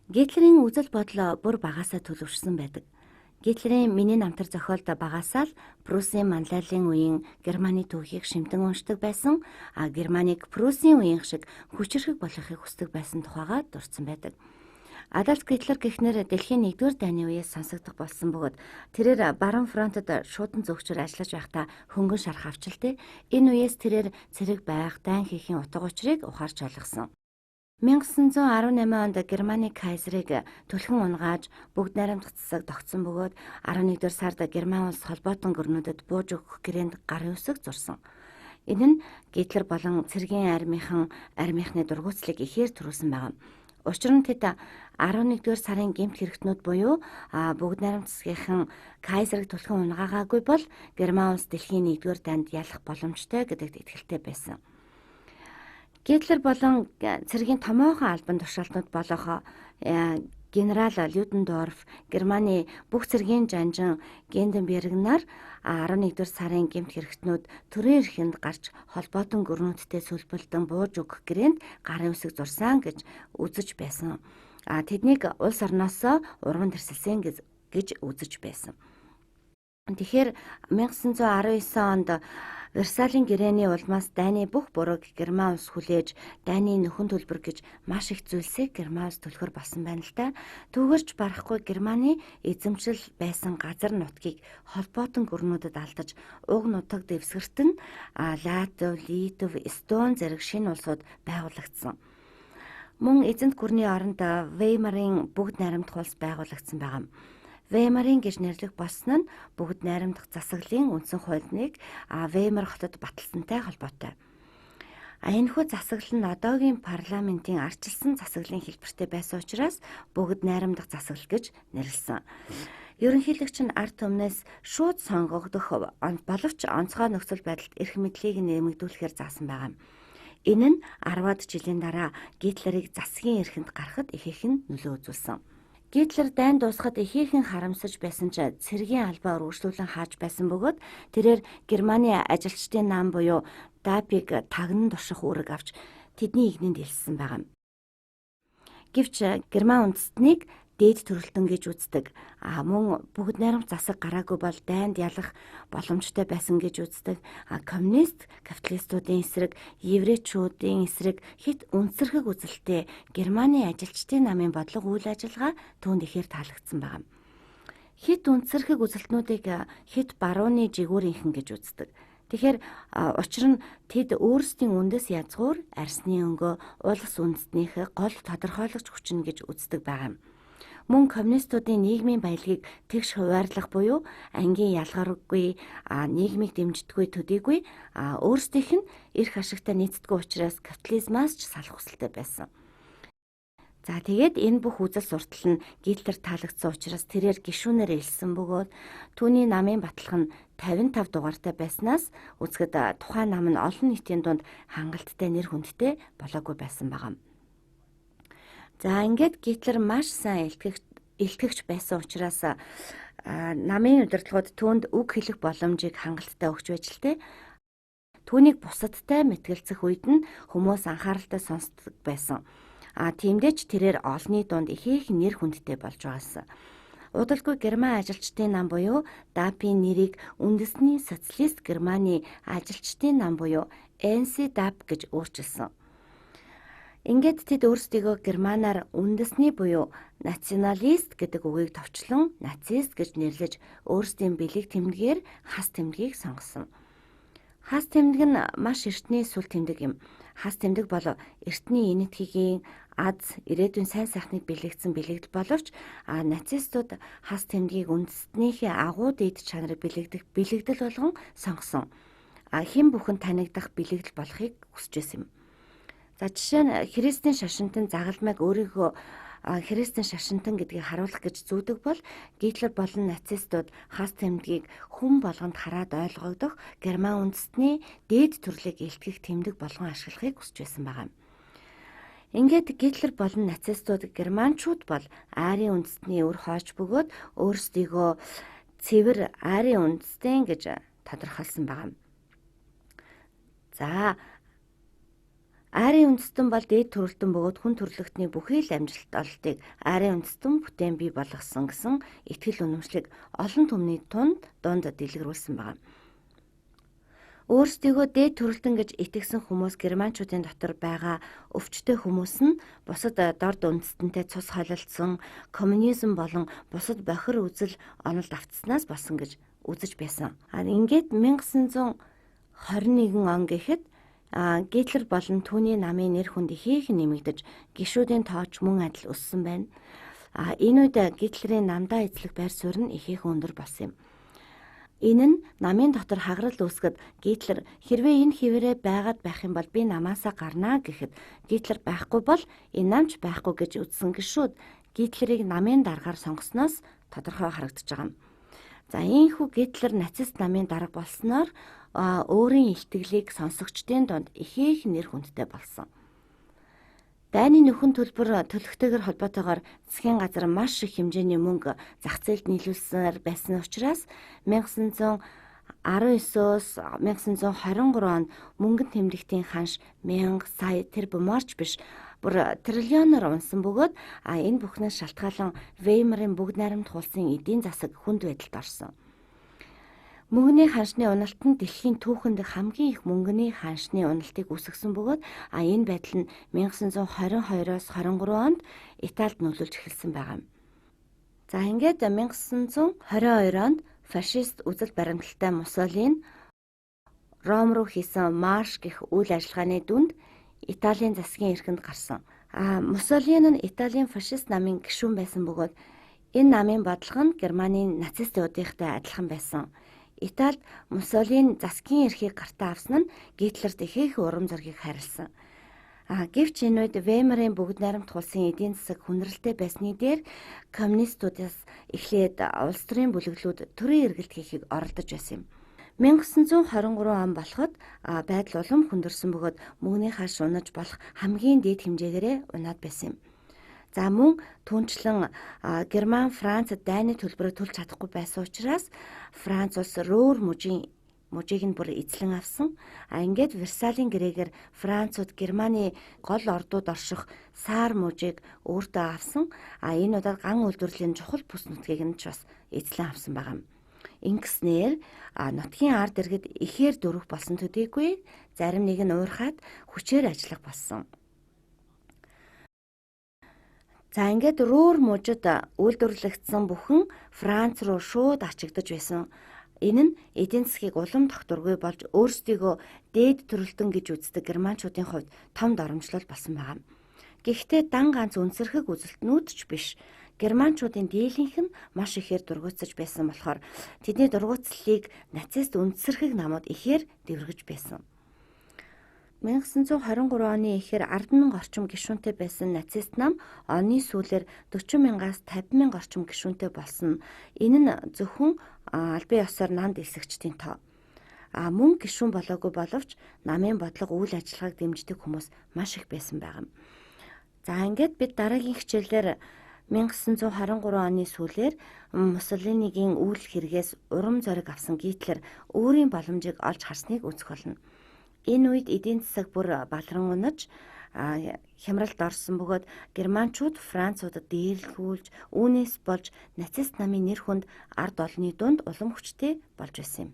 Гитлерийн үзэл бодол бүр багасаа төлөвшсөн байдаг. Гитлерийн миний намтар зохиолд багасаа л Пруссийн манлайлалын үеийн Германы түүхийг шимтэн уншдаг байсан. Германыг Пруссийн үеийн шиг хүчирхэг болгохыг хүсдэг байсан тухайга дурдсан байдаг. Адольф Гитлер гэхнэр дэлхийн 1-р дайны үеэс сонсогдох болсон бөгөөд тэрээр баруун фронтод шуудан зөвчөр ажиллаж байхдаа хөнгөн шарах авчилтээ энэ үеэс тэрээр цэрэг байх, дайн хийхийн утга учирыг ухаарч ойлгосон. 1918 онд Германы кайзерыг түлхэн унгааж бүгд найрамдах засаг тогтсон бөгөөд 11-р сард Герман улс холбоотон гөрнүүдэд бууж өгөх гэрээнд гарын үсэг зурсан. Энэ нь Гитлер болон цэргийн армийнхны дургуутслыг ихээр төрүүлсэн байна. Учир нь тэд 11-р сарын гэмт хэрэгтнүүд буюу бүгд найрамд засгийнхан кайзерыг түлхэн унгаагаагүй бол Герман улс дэлхийн 1-р дайнд ялах боломжтой гэдэгт итгэлтэй байсан. Гитлер болон цэргийн томоохон албан тушаалтнууд болох генерал Людендорф, Германы бүх цэргийн жанжин Гинденбергнаар 11-р сарын гэмт хэрэгтнүүд төрийн эрхэнд гарч холбоотон гөрнүүдтэй сүлбэлдэн бууж өгөх гэрээнд гарын үсэг зурсан гэж үзэж байсан. Тэднийг улс орноосоо урган тэрсэлсэн гэж үзэж байсан. Тэгэхээр 1919 онд Версалийн гэрээний улмаас дайны бүх бурууг Герман улс хүлээж дайны нөхөн төлбөр гэж маш их зүйлсийг Герман улс төлөхөр болсон байна л да. Түүгээрч барахгүй Германы эзэмшил байсан газар нутгийг холбоотон гөрнүүдэд алдаж уг нутаг дэвсгэрт нь Латв, Литв, Эстон зэрэг шинэ улсууд байгуулагдсан. Мөн эзэнт гүрний оронд Веймарын бүгд найрамдах улс байгуулагдсан байгаа. Веймарын гэж нэрлэх болсон нь бүгд найрамдах засаглалын үндсэн хуульныг Веймар хотод баталсантай холбоотой. Энэхүү засаглал нь одоогийн парламентын арчилсан засаглалын хэлбэртэй байсан учраас бүгд найрамдах засаглал гэж нэрлэсэн. Ерөнхийлөгч нь ард түмнээс шууд сонгогдох боловч онцгой нөхцөл байдалд эрх мэдлийг нэмэгдүүлэхээр заасан байгаа. Энэ нь 10-аад жилийн дараа Гитлерийг засгийн эрхэнд гаргахад ихээхэн нөлөө үзүүлсэн. Гитлер дайн дуусахад ихээхэн харамсаж байсан ч цэргийн албаа үргэлжлүүлэн хааж байсан бөгөөд тэрээр Германы ажилчдын нам буюу ДАП-ыг тагнан турших үүрэг авч тэдний игнэнд илссэн байгаа. Гэвч Герман үндэстнийг дээд төрөлтөн гэж үздэг. Мөн бүгд найрамд засаг гараагүй бол дайнд ялах боломжтой байсан гэж үздэг. Коммунист, капиталистуудын эсрэг, еврейчүүдийн эсрэг хит үнсэрхэг үзэлтэй Германы ажилчдын намын бодлого үйл ажиллагаа түүнд ихээр таалагдсан байна. Хит үнсэрхэг үзэлтнүүдийг хит барууны жигүүрийнхэн гэж үздэг. Тэгэхээр учир нь тэд өөрсдийн үндэс язгуур, арсны өнгөө, улс үндэстнийхээ гол тодорхойлогч хүчин гэж үздэг байгаа юм. Мөн коммунистуудын нийгмийн баялагийг тэгш хуваарлах буюу ангийн ялгаргүй, нийгмийг дэмждэггүй төдийгүй өөрсдийнх нь эрх ашигтай нийцдэггүй учраас капитализмаас ч салах хүсэлтэй байсан. За тэгээд энэ бүх үзэл суртал нь Гитлер таалагдсан учраас тэрээр гишүүнээр илсэн бөгөөд түүний намын баталга нь 55 дугаартай байснаас үзэхэд тухайн нам нь олон нийтийн дунд хангалттай нэр хүндтэй болоогүй байсан байгаа. За ингээд Гитлер маш сайн илтгэгч байсан учраас намын удирдлагууд түүнд үг хэлэх боломжийг хангалттай өгч байж л дээ. Түүнийг бусадтай мэтгэлцэх үед нь хүмүүс анхааралтай сонсдог байсан. Тиймдээч тэрээр олонний дунд ихээхэн нэр хүндтэй болж байгаас. Удалгүй Герман ажилчдын нам буюу ДАП-ийн нэрийг үндэсний социалист Германы ажилчдын нам буюу NSDAP гэж өөрчилсөн. Ингээд тэд өөрсдийгөө германаар үндэсний буюу националист гэдэг үгийг товчлон нацист гэж нэрлэж өөрсдийн бэлэг тэмдгээр хас тэмдгийг сонгосон. Хас тэмдэг нь маш эртний сүл тэмдэг юм. Хас тэмдэг бол эртний энэтхэгийн аз ирээдүйн сайн сайхныг бэлэгдсэн бэлэгдэл боловч нацистууд хас тэмдгийг үндэстнийхээ агуу дэд чанарыг бэлэгдэх бэлэгдэл болгон сонгосон. Хэн бүхэн танигдах бэлэгдэл болохыг хүсэж байсан юм. За жишээ нь христийн шашинтан загалмайг өөрийгөө христийн шашинтан гэдгийг харуулах гэж зүүдэг бол Гитлер болон нацистууд хас тэмдгийг хүн болгонд хараад ойлгогдох Герман үндэстний дээд төрлийг илтгэх тэмдэг болгон ашиглахыг хүсэж байсан байгаа. Ингээд Гитлер болон нацистууд германчууд бол Арийн үндэстний өр хооч бөгөөд өөрсдийгөө цэвэр Арийн үндэстэн гэж тодорхойлсон байгаа. За Айрын үндэстэн бол дээд төрөлтөн бөгөөд хүн төрөлхтний бүхий л амжилт ололтыг айрын үндэстэн бүтээн бий болгосон гэсэн итгэл үнэмшлийг олон түмний дунд дэлгэрүүлсэн байна. Өөрсдийгөө дээд төрөлтөн гэж итгэсэн хүмүүс германчуудын дотор байгаа өвчтөе хүмүүс нь бусад дорд үндэстэнтэй цус холилдсон коммунизм болон бусад бохир үзэл онолд автснаас болсон гэж үзэж байсан. Ингээд 1921 он гэхэд Гитлер болон түүний намын нэр хүнд ихээхэн нэмэгдэж гишүүдийн тооч мөн адил өссөн байна. Энэ үед Гитлерийн намдаа эзлэх байр суурь нь ихээхэн өндөр болсон юм. Энэ нь намын дотор хагарал үүсгэд Гитлер хэрвээ энэ хിവэрэ байгаад байх юм бол би намаасаа гарнаа гэхэд Гитлер байхгүй бол энэ намч байхгүй гэж үзсэн гишүүд Гитлерийг намын даргаар сонгосноос тодорхой харагдаж байгаа юм. За ийхүү Гитлер нацист намын дарга болсноор өөрийн илтгэлийг сонсогчдын донд ихээхэн нэр хүндтэй болсон. Дайны нөхөн төлбөр төлөхтэйгээр холбоотойгоор засгийн газар маш их хэмжээний мөнгө зах зээлд нийлүүлсээр байсан учраас 1919-өөс 1923 онд мөнгөн тэмдэгтийн ханш 1000 сая тэр бумаарч биш бүр триллионоор унсан бөгөөд энэ бүхнээс шалтгаалan Веймарын бүгд найрамд хуулсын эдийн засаг хүнд байдалд орсон. Мөнгөний ханшны уналт нь дэлхийн түүхэнд хамгийн их мөнгөний ханшны уналтыг үүсгэсэн бөгөөд энэ байдал нь 1922-оос 23 онд Италид нөлөөлж эхэлсэн байгаа юм. За ингээд 1922 онд фашист үзэл баримталтай Муссолини Ром руу хийсэн марш гэх үйл ажиллагааны дүнд Италийн засгийн эрхэнд гарсан. Муссолини нь Италийн фашист намын гишүүн байсан бөгөөд энэ намын бодлого нь Германы нацистуудынхтай адилхан байсан. Италид Муссолини засгийн эрхийг гартаа авсан нь Гитлерт ихээхэн урам зориг харилсан. Гэвч энэ үед Веймарын бүгд найрамд хуулсын эдийн засаг хүндрэлтэй байсны дээр коммунистуудаас эхлээд улс төрийн бүлэглүүд төрийн эргэлт хийхийг оролдож байсан юм. 1923 он болоход байдал улам хүндэрсэн бөгөөд мөнгөний ханш унаж болох хамгийн дээд хэмжээгээрээ унаад байсан юм. За мөн түүнчлэн Герман, Франц, Дайны төлбөрөөр төлж чадахгүй байсан учраас Франц улс Рөөр мужийг нь бүр эзлэн авсан. Ингээд Версалийн гэрээгээр Францууд Германы гол ордууд орших Саар мужийг өөртөө авсан. Энэ удаад ган үйлдвэрлэлийн чухал бүс нутгийг нь ч бас эзлэн авсан байгаа юм. Ингэснээр нутгийн ард иргэд ихээр дөрөх болсон төдийгүй зарим нэг нь уурхаад хүчээр ажиллах болсон. За ингээд Рөөр мужид үйлдвэрлэгдсэн бүхэн Франц руу шууд ачигдж байсан. Энэ нь эдийн засгийг улам тогтворгүй болж өөрсдийгөө дээд төрөлтөн гэж үздэг германчуудын хувьд том доромжлол болсон байна. Гэхдээ дан ганц үнсэрхэг үзэлтнүүд ч биш. Германчуудын дийлэнх нь маш ихээр дургуутсаж байсан болохоор тэдний дургуутслыг нацист үнсэрхэг намууд ихээр дэвэргэж байсан. 1923 оны эхээр 10,000 орчим гишүүнтэй байсан нацист нам оны сүүлээр 40,000-аас 50,000 орчим гишүүнтэй болсон. Энэ нь зөвхөн албан ёсоор намд эсэгчдийн тоо. Мөн гишүүн болоогүй боловч намын бодлого үйл ажиллагааг дэмждэг хүмүүс маш их байсан байгаа юм. За ингээд бид дараагийн хичээлээр 1923 оны сүүлээр Муссолинигийн үйл хэрэгээс урам зориг авсан Гитлер өөрийн боломжийг олж харсныг үзэх болно. Энэ үед эдийн засаг бүр балран унаж хямралд орсон бөгөөд германчууд Француудад дээрлгүүлж үүнээс болж нацист намын нэр хүнд ард олонны дунд улам хүчтэй болж байсан юм.